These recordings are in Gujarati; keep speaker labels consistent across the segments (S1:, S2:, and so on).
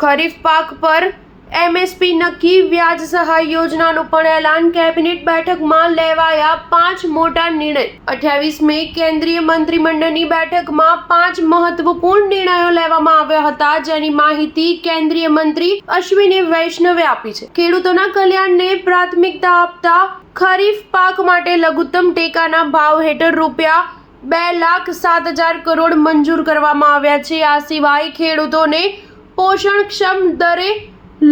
S1: ખરીફ પાક પર એમએસપી નક્કી, વ્યાજ સહાય યોજનાનું પણ એલાન, કેબિનેટ બેઠકમાં લેવાયા 5 મોટા નિર્ણય। 28 મે કેન્દ્રીય મંત્રીમંડળની બેઠકમાં 5 મહત્વપૂર્ણ નિર્ણયો લેવામાં આવ્યા હતા, જેની માહિતી કેન્દ્રીય મંત્રી અશ્વિની વૈષ્ણવે આપી છે। ખેડૂતોના કલ્યાણને પ્રાથમિકતા આપતા ખરીફ પાક માટે લઘુત્તમ ટેકાના ભાવ હેઠળ રૂપિયા 2,07,000 કરોડ મંજૂર કરવામાં આવ્યા છે। આ સિવાય ખેડૂતોને પોષણક્ષમ દરે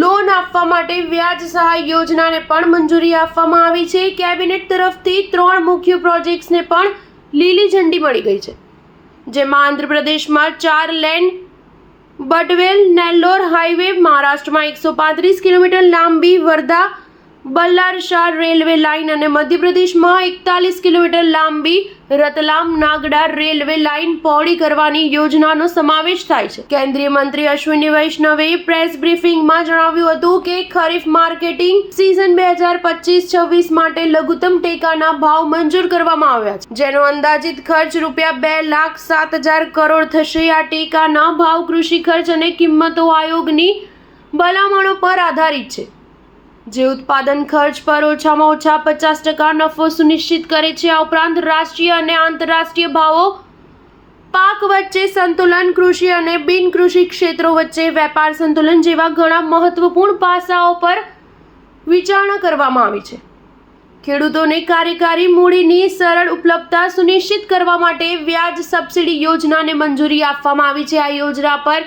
S1: લોન આપવા માટે વ્યાજ સહાય યોજનાને પણ મંજૂરી આપવામાં આવી છે। કેબિનેટ તરફથી 3 મુખ્ય પ્રોજેક્ટ્સને પણ લીલી ઝંડી મળી ગઈ છે, જેમાં આંધ્રપ્રદેશમાં 4 લેન બટવેલ નેલ્લોર હાઈવે, મહારાષ્ટ્રમાં 135 કિલોમીટર લાંબી વર્ધા બલ્લારશાર રેલવે લાઇન અને મધ્યપ્રદેશમાં 41 કિલોમીટર લાંબી રતલામ નાગડા રેલવે લાઇન પહોળી કરવાની યોજનાનો સમાવેશ થાય છે। કેન્દ્રીય મંત્રી અશ્વિની વૈષ્ણવે પ્રેસ બ્રીફિંગમાં જણાવ્યું હતું કે ખરીફ માર્કેટિંગ સિઝન 2025-26 માટે લઘુત્તમ ટેકાના ભાવ મંજૂર કરવામાં આવ્યા છે, જેનો અંદાજિત ખર્ચ રૂપિયા 2,07,000 કરોડ થશે। આ ટેકાના ભાવ કૃષિ ખર્ચ અને કિંમતો આયોગની ભલામણો પર આધારિત છે, જે ઉત્પાદન ખર્ચ પર ઓછામાં ઓછા 50% નફો સુનિશ્ચિત કરે છે। આ ઉપરાંત રાષ્ટ્રીય અને આંતરરાષ્ટ્રીય ભાવો, પાક વચ્ચે સંતુલન, કૃષિ અને બિન કૃષિ ક્ષેત્રો વચ્ચે વેપાર સંતુલન જેવા ઘણા મહત્વપૂર્ણ પાસાઓ પર વિચારણા કરવામાં આવી છે। ખેડૂતોને કાર્યકારી મૂડીની સરળ ઉપલબ્ધતા સુનિશ્ચિત કરવા માટે વ્યાજ સબસિડી યોજનાને મંજૂરી આપવામાં આવી છે। આ યોજના પર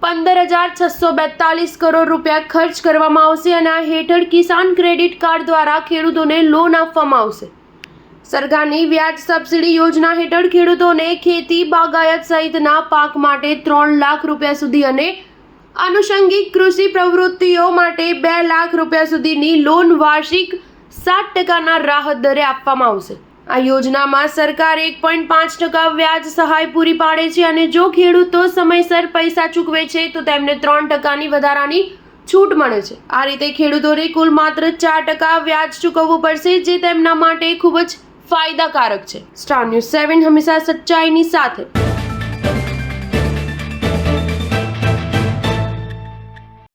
S1: 15,642 કરોડ રૂપિયા ખર્ચ કરવામાં આવશે અને આ હેઠળ કિસાન ક્રેડિટ કાર્ડ દ્વારા ખેડૂતોને લોન આપવામાં આવશે। સરકારની વ્યાજ સબસિડી યોજના હેઠળ ખેડૂતોને ખેતી, બાગાયત સહિતના પાક માટે 3 લાખ રૂપિયા સુધી અને આનુષંગિક કૃષિ પ્રવૃત્તિઓ માટે 2 લાખ રૂપિયા સુધીની લોન વાર્ષિક 7% રાહત દરે આપવામાં આવશે। આ યોજનામાં સરકાર 1.5% વ્યાજ સહાય પૂરી પાડે છે અને જો ખેડૂતો સમયસર પૈસા ચૂકવે છે તો તેમને 3%ની વધારાની છૂટ મળે છે। આ રીતે ખેડૂતોને કુલ માત્ર 4% વ્યાજ ચૂકવવું પડશે, જે તેમના માટે ખૂબ જ ફાયદાકારક છે। સ્ટાર ન્યૂઝ 7 હંમેશા સચ્ચાઈની સાથે।